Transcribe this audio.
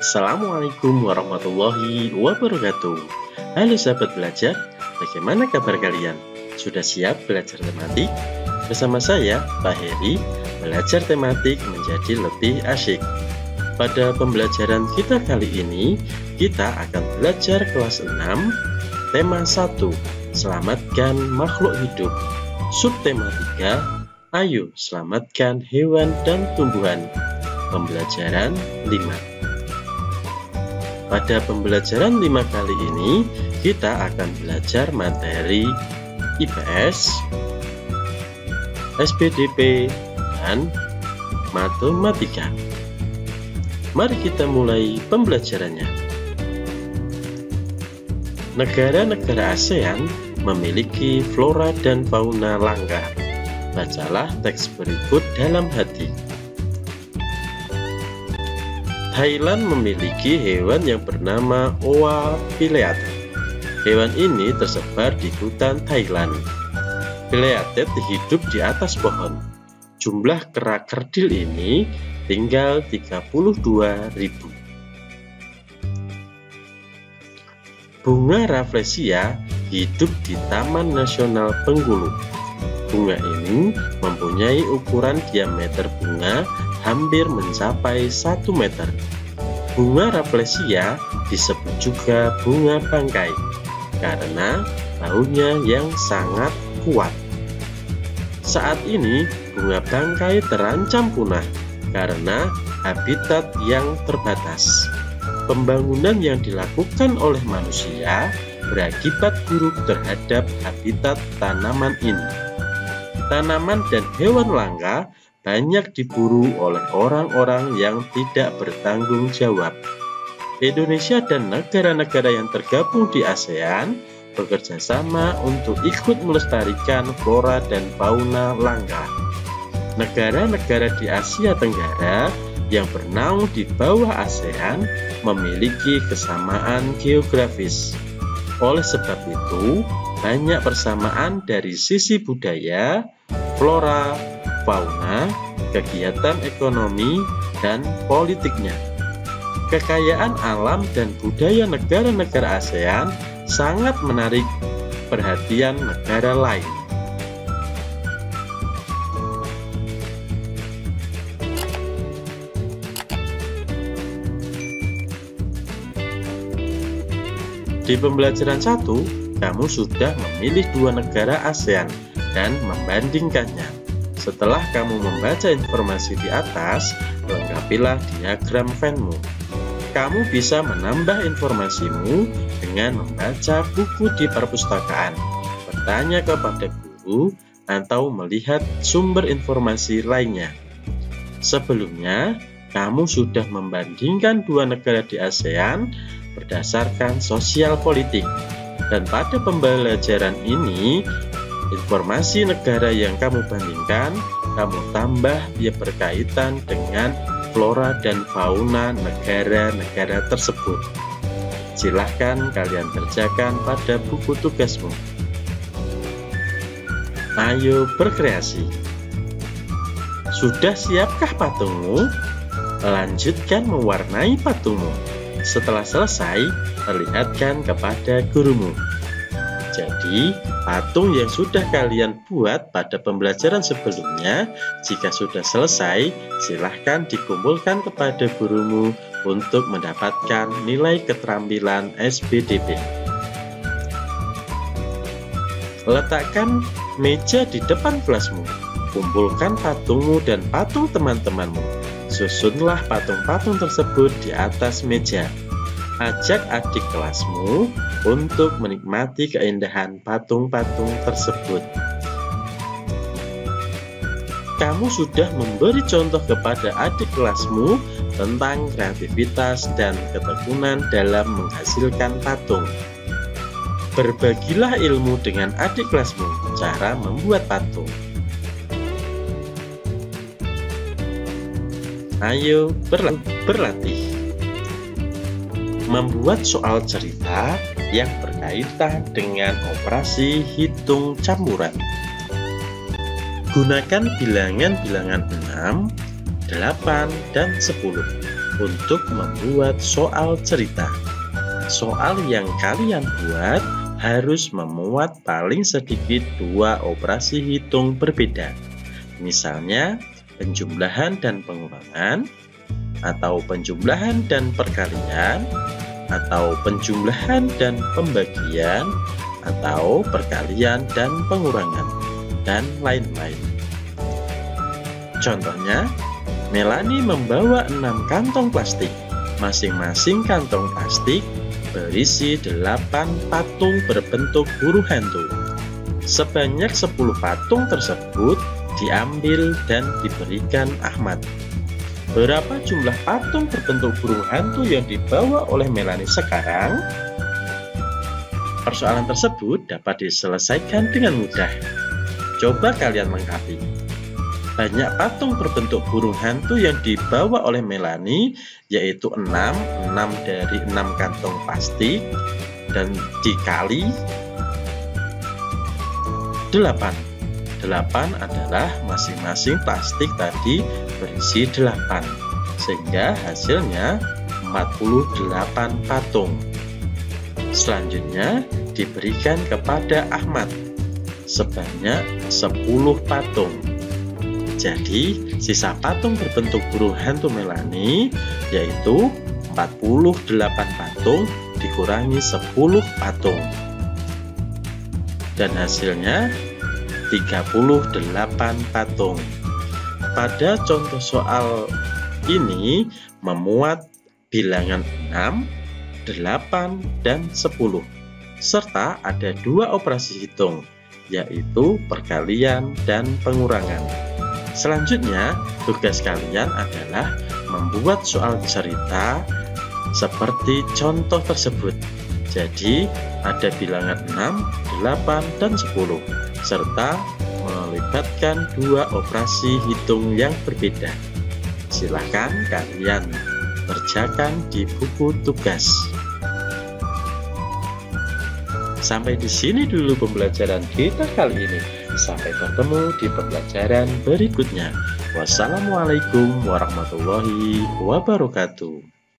Assalamualaikum warahmatullahi wabarakatuh. Halo sahabat belajar, bagaimana kabar kalian? Sudah siap belajar tematik? Bersama saya, Pak Heri, belajar tematik menjadi lebih asyik. Pada pembelajaran kita kali ini, kita akan belajar kelas 6, tema 1, selamatkan makhluk hidup. Subtema 3, ayo selamatkan hewan dan tumbuhan. Pembelajaran 5. Pada pembelajaran 5 kali ini, kita akan belajar materi IPS, SPDP, dan matematika. Mari kita mulai pembelajarannya. Negara-negara ASEAN memiliki flora dan fauna langka. Bacalah teks berikut dalam hati. Thailand memiliki hewan yang bernama Oa pileata. Hewan ini tersebar di hutan Thailand. Pileatet hidup di atas pohon. Jumlah kera kerdil ini tinggal 32.000. Bunga Rafflesia hidup di Taman Nasional Bengkulu. Bunga ini mempunyai ukuran diameter bunga hampir mencapai 1 meter. Bunga Rafflesia disebut juga bunga bangkai karena baunya yang sangat kuat. Saat ini bunga bangkai terancam punah karena habitat yang terbatas. Pembangunan yang dilakukan oleh manusia berakibat buruk terhadap habitat tanaman ini. Tanaman dan hewan langka banyak diburu oleh orang-orang yang tidak bertanggung jawab. Indonesia dan negara-negara yang tergabung di ASEAN bekerja sama untuk ikut melestarikan flora dan fauna langka. Negara-negara di Asia Tenggara yang bernaung di bawah ASEAN memiliki kesamaan geografis. Oleh sebab itu, banyak persamaan dari sisi budaya, flora, fauna, kegiatan ekonomi, dan politiknya. Kekayaan alam dan budaya negara-negara ASEAN sangat menarik perhatian negara lain. Di pembelajaran 1, kamu sudah memilih 2 negara ASEAN dan membandingkannya. Setelah kamu membaca informasi di atas, lengkapilah diagram Venn-mu. Kamu bisa menambah informasimu dengan membaca buku di perpustakaan, bertanya kepada guru, atau melihat sumber informasi lainnya. Sebelumnya, kamu sudah membandingkan 2 negara di ASEAN berdasarkan sosial politik. Dan pada pembelajaran ini, informasi negara yang kamu bandingkan, kamu tambah dia berkaitan dengan flora dan fauna negara-negara tersebut. Silahkan kalian kerjakan pada buku tugasmu. Ayo berkreasi. Sudah siapkah patungmu? Lanjutkan mewarnai patungmu. Setelah selesai, perlihatkan kepada gurumu. Jadi, patung yang sudah kalian buat pada pembelajaran sebelumnya, jika sudah selesai, silahkan dikumpulkan kepada gurumu untuk mendapatkan nilai keterampilan SPDP. Letakkan meja di depan kelasmu. Kumpulkan patungmu dan patung teman-temanmu. Susunlah patung-patung tersebut di atas meja. Ajak adik kelasmu untuk menikmati keindahan patung-patung tersebut. Kamu sudah memberi contoh kepada adik kelasmu tentang kreativitas dan ketekunan dalam menghasilkan patung. Berbagilah ilmu dengan adik kelasmu cara membuat patung. Ayo berlatih. Membuat soal cerita yang berkaitan dengan operasi hitung campuran. Gunakan bilangan-bilangan 6, 8, dan 10. untuk membuat soal cerita. Soal yang kalian buat harus memuat paling sedikit 2 operasi hitung berbeda. Misalnya, penjumlahan dan pengurangan, atau penjumlahan dan perkalian, atau penjumlahan dan pembagian, atau perkalian dan pengurangan, dan lain-lain. Contohnya, Melani membawa 6 kantong plastik. Masing-masing kantong plastik berisi 8 patung berbentuk burung hantu. Sebanyak 10 patung tersebut diambil dan diberikan Ahmad. Berapa jumlah patung berbentuk burung hantu yang dibawa oleh Melani sekarang? Persoalan tersebut dapat diselesaikan dengan mudah. Coba kalian lengkapi. Banyak patung berbentuk burung hantu yang dibawa oleh Melani, yaitu 6 dari 6 kantong plastik, dan dikali 8. 8 adalah masing-masing plastik tadi berisi 8, sehingga hasilnya 48 patung. Selanjutnya diberikan kepada Ahmad sebanyak 10 patung. Jadi sisa patung berbentuk burung hantu Melani yaitu 48 patung dikurangi 10 patung, dan hasilnya 38 patung. Pada contoh soal ini memuat bilangan 6, 8, dan 10, serta ada 2 operasi hitung, yaitu perkalian dan pengurangan. Selanjutnya, tugas kalian adalah membuat soal cerita seperti contoh tersebut. Jadi, ada bilangan 6, 8, dan 10, serta melibatkan 2 operasi hitung yang berbeda. Silahkan kalian kerjakan di buku tugas. Sampai di sini dulu pembelajaran kita kali ini. Sampai bertemu di pembelajaran berikutnya. Wassalamualaikum warahmatullahi wabarakatuh.